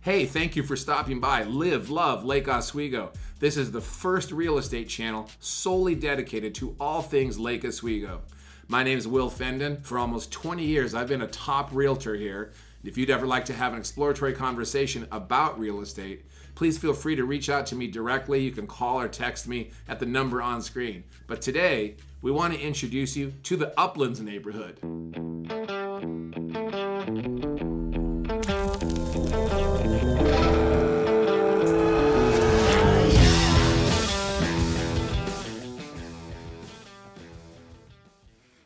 Hey, thank you for stopping by Live, Love Lake Oswego. This is the first real estate channel solely dedicated to all things Lake Oswego. My name is Will Fendon. For almost 20 years, I've been a top realtor here. If you'd ever like to have an exploratory conversation about real estate, please feel free to reach out to me directly. You can call or text me at the number on screen. But today, we want to introduce you to the Uplands neighborhood.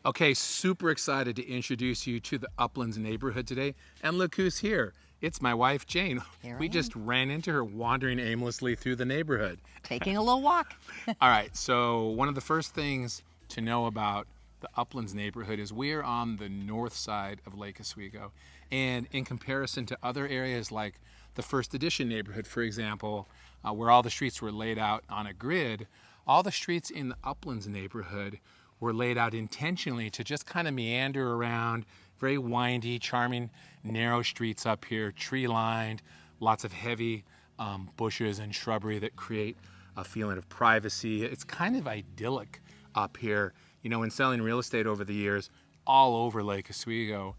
Okay, super excited to introduce you to the Uplands neighborhood today. And look who's here. It's my wife, Jane. We just ran into her wandering aimlessly through the neighborhood. Taking a little walk. All right, so one of the first things to know about the Uplands neighborhood is we're on the north side of Lake Oswego. And in comparison to other areas like the First Edition neighborhood, for example, where all the streets were laid out on a grid, all the streets in the Uplands neighborhood were laid out intentionally to just kind of meander around, very windy, charming, narrow streets up here, tree-lined, lots of heavy bushes and shrubbery that create a feeling of privacy. It's kind of idyllic up here. You know, in selling real estate over the years, all over Lake Oswego,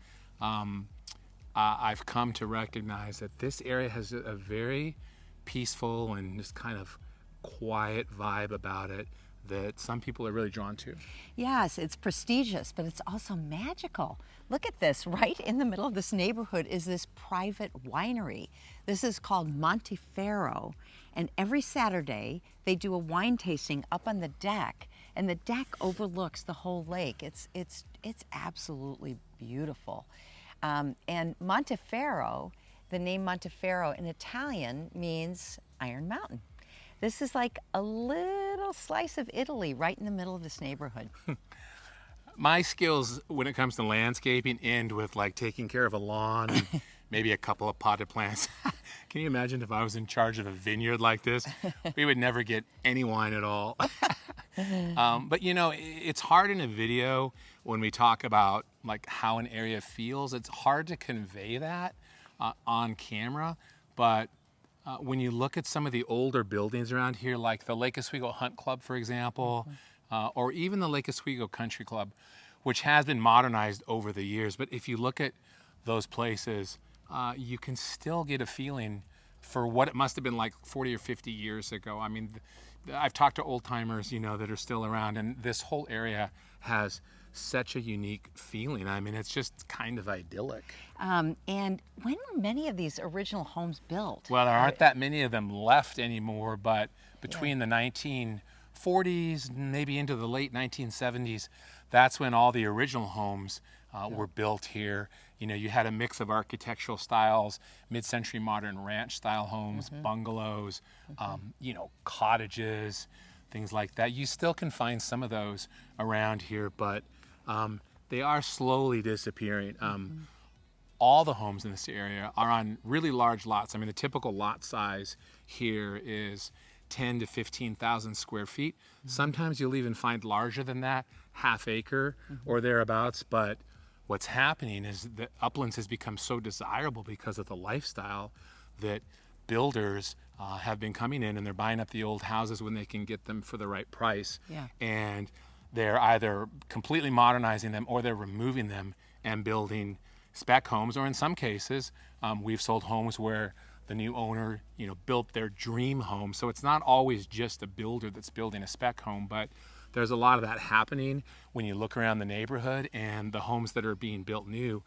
I've come to recognize that this area has a very peaceful and just kind of quiet vibe about it that some people are really drawn to. Yes, it's prestigious, but it's also magical. Look at this, right in the middle of this neighborhood is this private winery. This is called Monte Ferro, and every Saturday they do a wine tasting up on the deck, and the deck overlooks the whole lake. It's absolutely beautiful. And Monte Ferro, the name Monte Ferro in Italian means Iron Mountain. This is like a little slice of Italy right in the middle of this neighborhood. My skills when it comes to landscaping end with like taking care of a lawn and maybe a couple of potted plants. Can you imagine if I was in charge of a vineyard like this? We would never get any wine at all. But you know, it's hard in a video when we talk about like how an area feels. It's hard to convey that on camera, but when you look at some of the older buildings around here, like the Lake Oswego Hunt Club, for example, or even the Lake Oswego Country Club, which has been modernized over the years. But if you look at those places, you can still get a feeling for what it must have been like 40 or 50 years ago. I mean, I've talked to old timers, you know, that are still around, and this whole area has such a unique feeling. I mean, it's just kind of idyllic. And when were many of these original homes built? Well, there aren't that many of them left anymore, but between the 1940s, maybe into the late 1970s, that's when all the original homes were built here. You know, you had a mix of architectural styles, mid-century modern ranch-style homes, bungalows, you know, cottages, things like that. You still can find some of those around here, but they are slowly disappearing. All the homes in this area are on really large lots. I mean, the typical lot size here is 10 to 15,000 square feet. Sometimes you'll even find larger than that, half acre or thereabouts. But what's happening is that Uplands has become so desirable because of the lifestyle that builders have been coming in and they're buying up the old houses when they can get them for the right price. And they're either completely modernizing them or they're removing them and building spec homes, or in some cases, we've sold homes where the new owner, you know, built their dream home. So it's not always just a builder that's building a spec home, but there's a lot of that happening when you look around the neighborhood, and the homes that are being built new,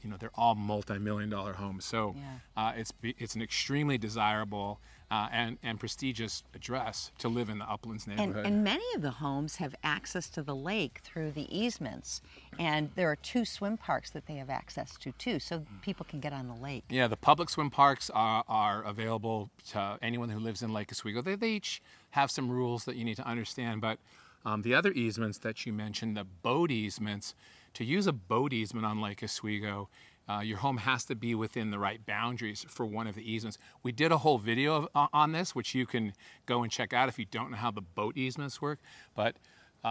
you know, they're all multi-million-dollar homes. So it's an extremely desirable and prestigious address to live in the Uplands neighborhood. And many of the homes have access to the lake through the easements, and there are 2 swim parks that they have access to too, so people can get on the lake. Yeah, the public swim parks are available to anyone who lives in Lake Oswego. They each have some rules that you need to understand, but the other easements that you mentioned, the boat easements, to use a boat easement on Lake Oswego, your home has to be within the right boundaries for one of the easements. We did a whole video on this, which you can go and check out if you don't know how the boat easements work. But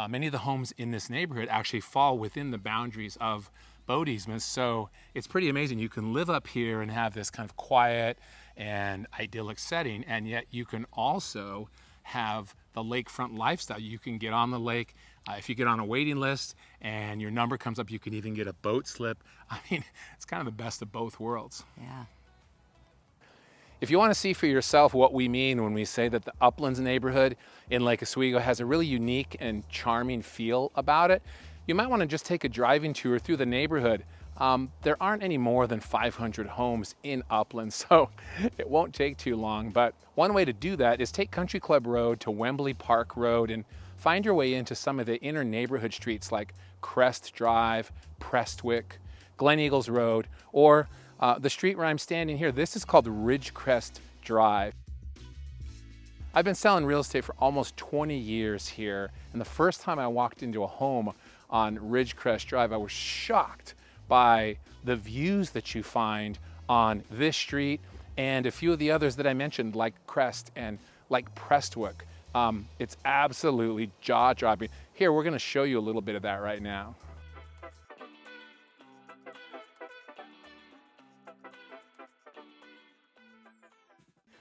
many of the homes in this neighborhood actually fall within the boundaries of boat easements. So it's pretty amazing. You can live up here and have this kind of quiet and idyllic setting, and yet you can also have the lakefront lifestyle. You can get on the lake. If you get on a waiting list and your number comes up, you can even get a boat slip. I mean, it's kind of the best of both worlds. Yeah. If you want to see for yourself what we mean when we say that the Uplands neighborhood in Lake Oswego has a really unique and charming feel about it, you might want to just take a driving tour through the neighborhood. There aren't any more than 500 homes in Uplands, so it won't take too long. But one way to do that is take Country Club Road to Wembley Park Road and find your way into some of the inner neighborhood streets like Crest Drive, Prestwick, Glen Eagles Road, or the street where I'm standing here. This is called Ridgecrest Drive. I've been selling real estate for almost 20 years here, and the first time I walked into a home on Ridgecrest Drive, I was shocked by the views that you find on this street and a few of the others that I mentioned, like Crest and like Prestwick. It's absolutely jaw-dropping. Here, we're gonna show you a little bit of that right now.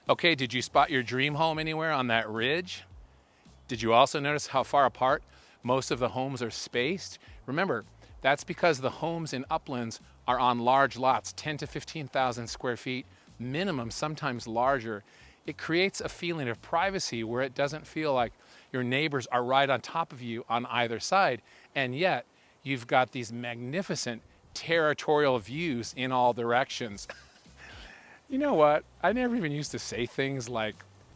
Okay, did you spot your dream home anywhere on that ridge? Did you also notice how far apart most of the homes are spaced? Remember, that's because the homes in Uplands are on large lots, 10 to 15,000 square feet, minimum, sometimes larger. It creates a feeling of privacy where it doesn't feel like your neighbors are right on top of you on either side, and yet you've got these magnificent territorial views in all directions. You know what? I never even used to say things like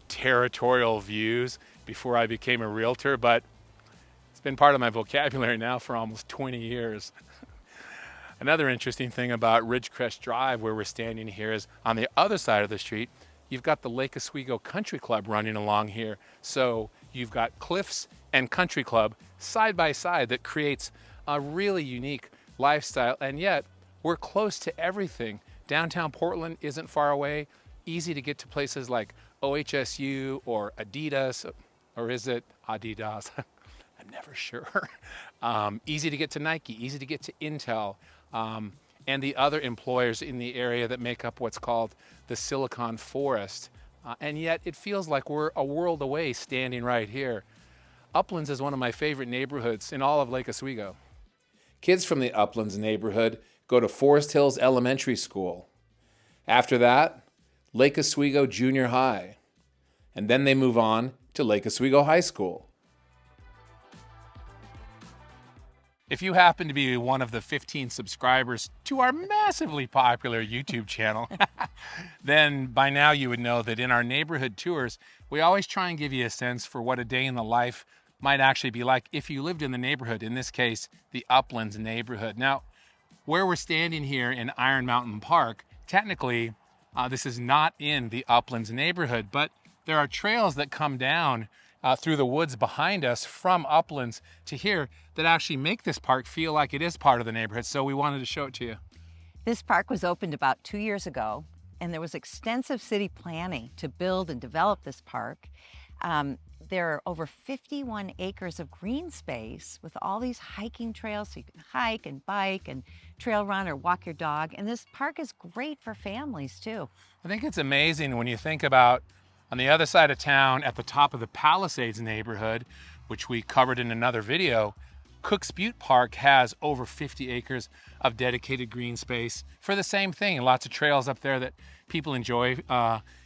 territorial views before I became a realtor, but it's been part of my vocabulary now for almost 20 years. Another interesting thing about Ridgecrest Drive, where we're standing here, is on the other side of the street, you've got the Lake Oswego Country Club running along here. So you've got cliffs and country club side by side that creates a really unique lifestyle, and yet we're close to everything. Downtown Portland isn't far away, easy to get to places like OHSU or Adidas, or is it Adidas? I'm never sure. Easy to get to Nike, easy to get to Intel, and the other employers in the area that make up what's called the Silicon Forest. And yet it feels like we're a world away standing right here. Uplands is one of my favorite neighborhoods in all of Lake Oswego. Kids from the Uplands neighborhood go to Forest Hills Elementary School. After that, Lake Oswego Junior High. And then they move on to Lake Oswego High School. If you happen to be one of the 15 subscribers to our massively popular YouTube channel, then by now you would know that in our neighborhood tours, we always try and give you a sense for what a day in the life might actually be like if you lived in the neighborhood, in this case, the Uplands neighborhood. Now, where we're standing here in Iron Mountain Park, technically, this is not in the Uplands neighborhood, but there are trails that come down through the woods behind us from Uplands to here that actually make this park feel like it is part of the neighborhood. So we wanted to show it to you. This park was opened about 2 years ago, and there was extensive city planning to build and develop this park. There are over 51 acres of green space with all these hiking trails, so you can hike and bike and trail run or walk your dog. And this park is great for families too. I think it's amazing when you think about on the other side of town at the top of the Palisades neighborhood, which we covered in another video, Cooks Butte Park has over 50 acres of dedicated green space for the same thing. Lots of trails up there that people enjoy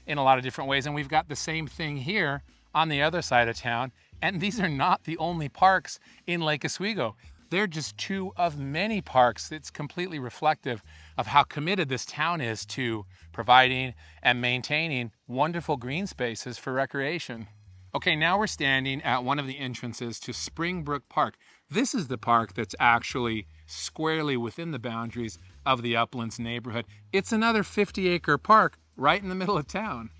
in a lot of different ways. And we've got the same thing here on the other side of town. And these are not the only parks in Lake Oswego. They're just two of many parks that's completely reflective of how committed this town is to providing and maintaining wonderful green spaces for recreation. Okay, now we're standing at one of the entrances to Springbrook Park. This is the park that's actually squarely within the boundaries of the Uplands neighborhood. It's another 50-acre park right in the middle of town.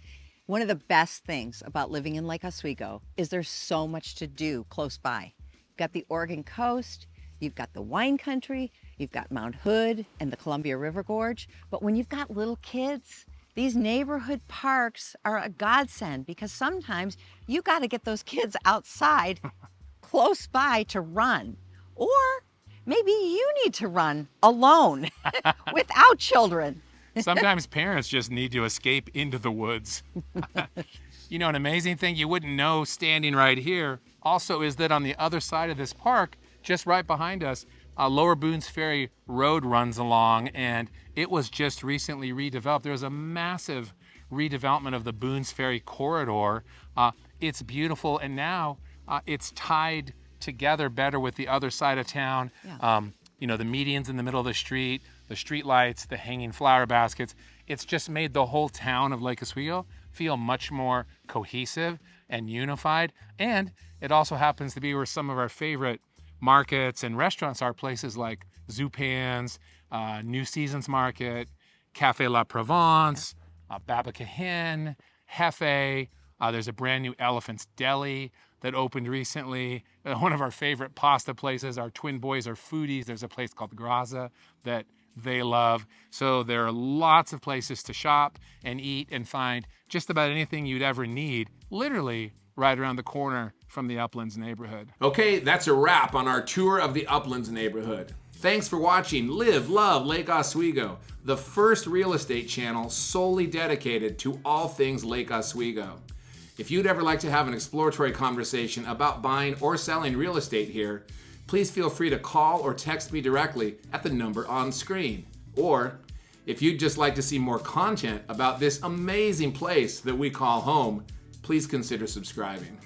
One of the best things about living in Lake Oswego is there's so much to do close by. You've got the Oregon coast, you've got the wine country, you've got Mount Hood and the Columbia River Gorge. But when you've got little kids, these neighborhood parks are a godsend because sometimes you got to get those kids outside close by to run. Or maybe you need to run alone without children. Sometimes parents just need to escape into the woods. You know, an amazing thing you wouldn't know standing right here also is that on the other side of this park, just right behind us, Lower Boones Ferry Road runs along, and it was just recently redeveloped. There was a massive redevelopment of the Boones Ferry corridor. It's beautiful, and now it's tied together better with the other side of town. Yeah. You know, the medians in the middle of the street lights, the hanging flower baskets. It's just made the whole town of Lake Oswego feel much more cohesive and unified. And it also happens to be where some of our favorite markets and restaurants are, places like Zupan's, New Seasons Market, Café La Provence, Babacahin, Hefe. There's a brand new Elephant's Deli that opened recently. One of our favorite pasta places, our twin boys are foodies. There's a place called Graza that they love. So there are lots of places to shop and eat and find just about anything you'd ever need, literally right around the corner from the Uplands neighborhood. Okay, that's a wrap on our tour of the Uplands neighborhood. Thanks for watching Live, Love Lake Oswego, the first real estate channel solely dedicated to all things Lake Oswego. If you'd ever like to have an exploratory conversation about buying or selling real estate here, please feel free to call or text me directly at the number on screen. Or if you'd just like to see more content about this amazing place that we call home, please consider subscribing.